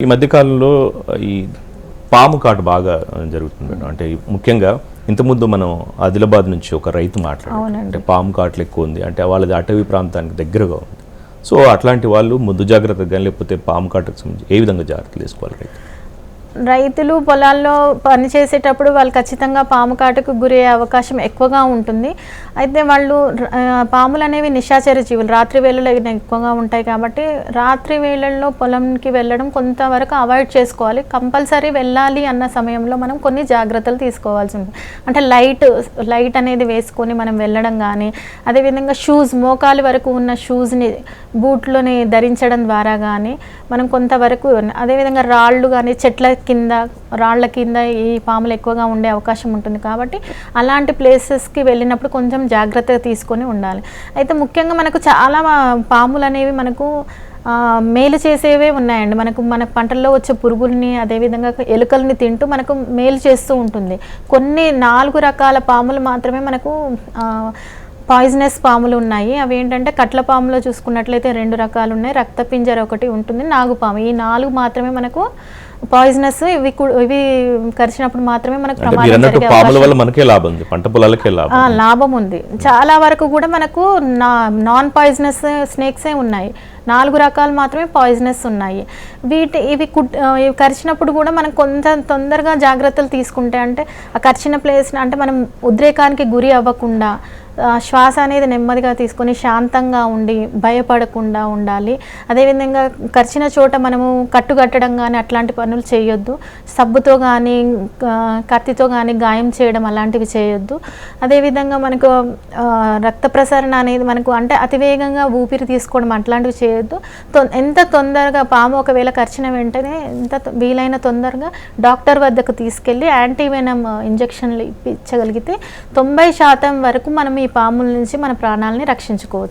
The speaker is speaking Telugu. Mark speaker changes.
Speaker 1: ఈ మధ్య కాలంలో ఈ పాము కాటు బాగా జరుగుతుంది మేడం. అంటే ముఖ్యంగా ఇంతకుముందు మనం ఆదిలాబాద్ నుంచి ఒక రైతు మాట్లాడారు. అంటే పాము కాట్లు ఎక్కువ ఉంది, అంటే వాళ్ళది అటవీ ప్రాంతానికి దగ్గరగా ఉంది. సో అట్లాంటి వాళ్ళు ముందు జాగ్రత్తగా, లేకపోతే పాము కాటుకు సంబంధించి ఏ విధంగా జాగ్రత్తలు తీసుకోవాలి రైతు?
Speaker 2: రైతులు పొలాల్లో పని చేసేటప్పుడు వాళ్ళు ఖచ్చితంగా పాము కాటుకు గురయ్యే అవకాశం ఎక్కువగా ఉంటుంది. అయితే వాళ్ళు పాములు అనేవి నిశాచర జీవులు, రాత్రి వేళల్లో ఎక్కువగా ఉంటాయి కాబట్టి రాత్రి వేళల్లో పొలంకి వెళ్ళడం కొంతవరకు అవాయిడ్ చేసుకోవాలి. కంపల్సరీ వెళ్ళాలి అన్న సమయంలో మనం కొన్ని జాగ్రత్తలు తీసుకోవాల్సి ఉంటుంది. అంటే లైట్ అనేది వేసుకొని మనం వెళ్ళడం కానీ, అదేవిధంగా షూస్, మోకాలి వరకు ఉన్న షూస్ని, బూట్లని ధరించడం ద్వారా కానీ మనం కొంతవరకు, అదేవిధంగా రాళ్ళు కానీ, రాళ్ల కింద ఈ పాములు ఎక్కువగా ఉండే అవకాశం ఉంటుంది. కాబట్టి అలాంటి ప్లేసెస్కి వెళ్ళినప్పుడు కొంచెం జాగ్రత్తగా తీసుకొని ఉండాలి. అయితే ముఖ్యంగా మనకు చాలా పాములు అనేవి మనకు మేలు చేసేవే ఉన్నాయండి. మన పంటల్లో వచ్చే పురుగుల్ని, అదేవిధంగా ఎలుకల్ని తింటూ మనకు మేలు చేస్తూ ఉంటుంది. కొన్ని 4 రకాల పాములు మాత్రమే మనకు పాయిజనస్ పాములు ఉన్నాయి. అవి ఏంటంటే కట్ల పాములో చూసుకున్నట్లయితే 2 రకాలు ఉన్నాయి. రక్తపింజర ఒకటి ఉంటుంది, నాగుపాము. ఈ 4 మాత్రమే మనకు పాయిజనస్. ఇవి కరిచినప్పుడు మాత్రమే మనకు ప్రమాదం జరిగే లాభం ఉంది. చాలా వరకు కూడా మనకు నాన్ పాయిజనస్ స్నేక్సే ఉన్నాయి. 4 రకాలు మాత్రమే పాయిజనస్ ఉన్నాయి. ఇవి కరిచినప్పుడు కూడా మనం కొంచెం తొందరగా జాగ్రత్తలు తీసుకుంటే, అంటే ఆ కరిచిన ప్లేస్ అంటే మనం ఉద్రేకానికి గురి అవ్వకుండా శ్వాస అనేది నెమ్మదిగా తీసుకొని శాంతంగా ఉండి భయపడకుండా ఉండాలి. అదేవిధంగా కరిచిన చోట మనము కట్టుకట్టడం కానీ అట్లాంటి పనులు చేయొద్దు. సబ్బుతో కానీ కత్తితో కానీ గాయం చేయడం అలాంటివి చేయొద్దు. అదేవిధంగా మనకు రక్త ప్రసరణ అనేది మనకు, అంటే అతివేగంగా ఊపిరి తీసుకోవడం అట్లాంటివి చేయొద్దు. ఎంత తొందరగా పాము ఒకవేళ కరిచిన వెంటనే ఎంత వీలైన తొందరగా డాక్టర్ వద్దకు తీసుకెళ్ళి యాంటీవెనమ్ ఇంజెక్షన్లు ఇప్పించగలిగితే 90% వరకు మనం ఈ పాముల నుంచి మన ప్రాణాలని రక్షించుకోవచ్చు.